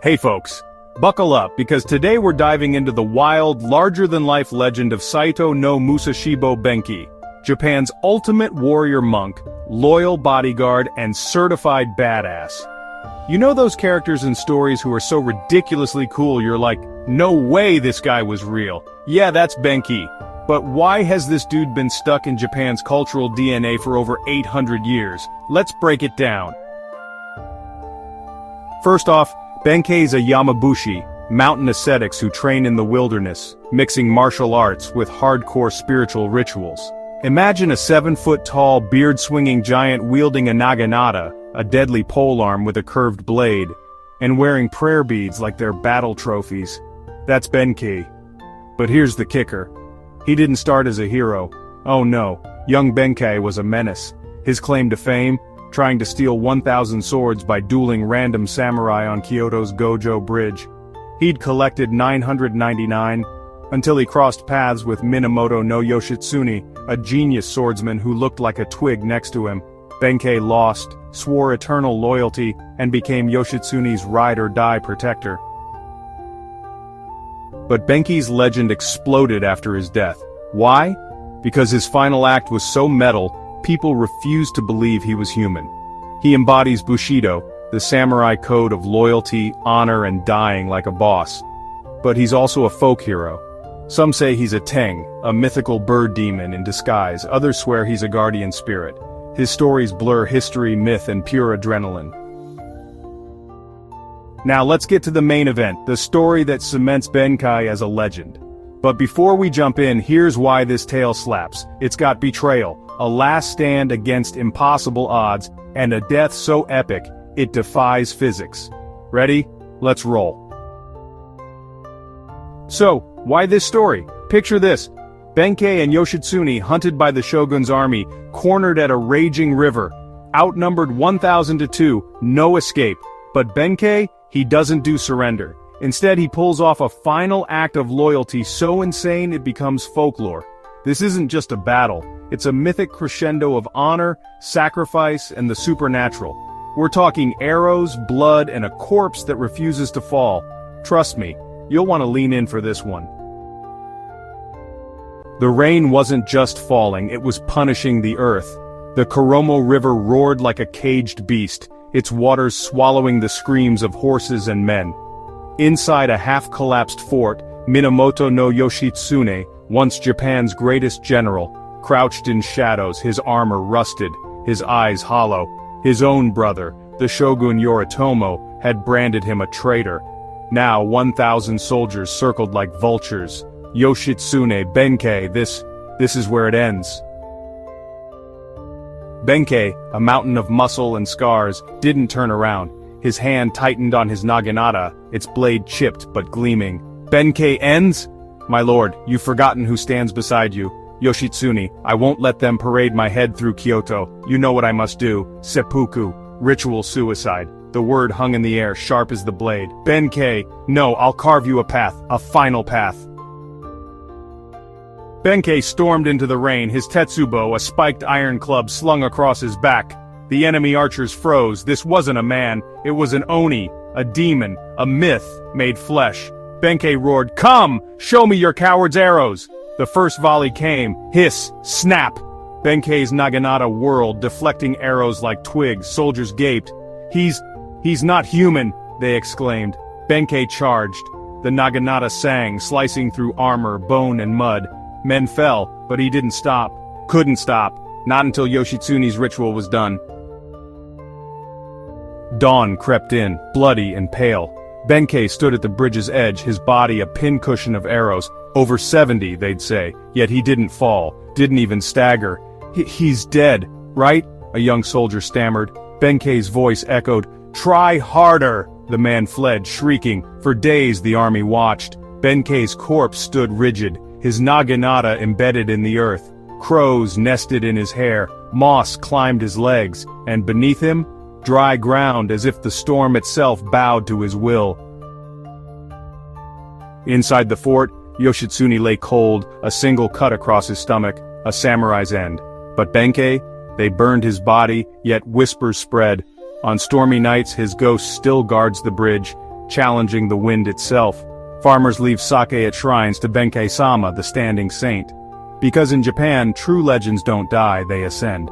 Hey folks, buckle up because today we're diving into the wild, larger-than-life legend of Saito no Musashibō Benkei, Japan's ultimate warrior monk, loyal bodyguard, and certified badass. You know those characters in stories who are so ridiculously cool you're like, no way this guy was real. Yeah, that's Benkei. But why has this dude been stuck in Japan's cultural DNA for over 800 years? Let's break it down. First off, Benkei's a Yamabushi, mountain ascetics who train in the wilderness, mixing martial arts with hardcore spiritual rituals. Imagine a 7-foot-tall, beard-swinging giant wielding a naginata, a deadly polearm with a curved blade, and wearing prayer beads like they're battle trophies. That's Benkei. But here's the kicker. He didn't start as a hero. Oh no, young Benkei was a menace. His claim to fame? Trying to steal 1,000 swords by dueling random samurai on Kyoto's Gojo Bridge. He'd collected 999, until he crossed paths with Minamoto no Yoshitsune, a genius swordsman who looked like a twig next to him. Benkei lost, swore eternal loyalty, and became Yoshitsune's ride-or-die protector. But Benkei's legend exploded after his death. Why? Because his final act was so metal, people refused to believe he was human. He embodies bushidō, the samurai code of loyalty, honor, and dying like a boss. But he's also a folk hero. Some say he's a teng, a mythical bird demon in disguise. Others swear he's a guardian spirit. His stories blur history, myth, and pure adrenaline. Now let's get to the main event, the story that cements Benkei as a legend. But before we jump in, here's why this tale slaps. It's got betrayal, a last stand against impossible odds, and a death so epic, it defies physics. Ready? Let's roll. So, why this story? Picture this. Benkei and Yoshitsune hunted by the shogun's army, cornered at a raging river. Outnumbered 1,000 to 2, no escape. But Benkei, he doesn't do surrender. Instead he pulls off a final act of loyalty so insane it becomes folklore. This isn't just a battle, it's a mythic crescendo of honor, sacrifice, and the supernatural. We're talking arrows, blood, and a corpse that refuses to fall. Trust me, you'll want to lean in for this one. The rain wasn't just falling, it was punishing the earth. The Kuromo River roared like a caged beast, its waters swallowing the screams of horses and men. Inside a half-collapsed fort, Minamoto no Yoshitsune, once Japan's greatest general, crouched in shadows, his armor rusted, his eyes hollow. His own brother, the shogun Yoritomo, had branded him a traitor. Now 1,000 soldiers circled like vultures. Yoshitsune, Benkei, this is where it ends. Benkei, a mountain of muscle and scars, didn't turn around. His hand tightened on his naginata, its blade chipped but gleaming. Benkei ends? My lord, you've forgotten who stands beside you. Yoshitsune, I won't let them parade my head through Kyoto. You know what I must do. Seppuku, ritual suicide. The word hung in the air, sharp as the blade. Benkei, no, I'll carve you a path, a final path. Benkei stormed into the rain, his tetsubo, a spiked iron club slung across his back. The enemy archers froze. This wasn't a man, it was an oni, a demon, a myth made flesh. Benkei roared, "Come! Show me your coward's arrows!" The first volley came, hiss, snap. Benkei's naginata whirled, deflecting arrows like twigs. Soldiers gaped. He's not human, they exclaimed. Benkei charged. The naginata sang, slicing through armor, bone, and mud. Men fell, but he didn't stop. Couldn't stop. Not until Yoshitsune's ritual was done. Dawn crept in, bloody and pale. Benkei stood at the bridge's edge, his body a pincushion of arrows. Over 70, they'd say, yet he didn't fall, didn't even stagger. He's dead, right? A young soldier stammered. Benkei's voice echoed, "Try harder!" The man fled, shrieking. For days the army watched. Benkei's corpse stood rigid, his naginata embedded in the earth. Crows nested in his hair, moss climbed his legs, and beneath him, dry ground as if the storm itself bowed to his will. Inside the fort, Yoshitsune lay cold, a single cut across his stomach, a samurai's end. But Benkei, they burned his body, yet whispers spread. On stormy nights his ghost still guards the bridge, challenging the wind itself. Farmers leave sake at shrines to Benkei-sama, the standing saint. Because in Japan, true legends don't die, they ascend.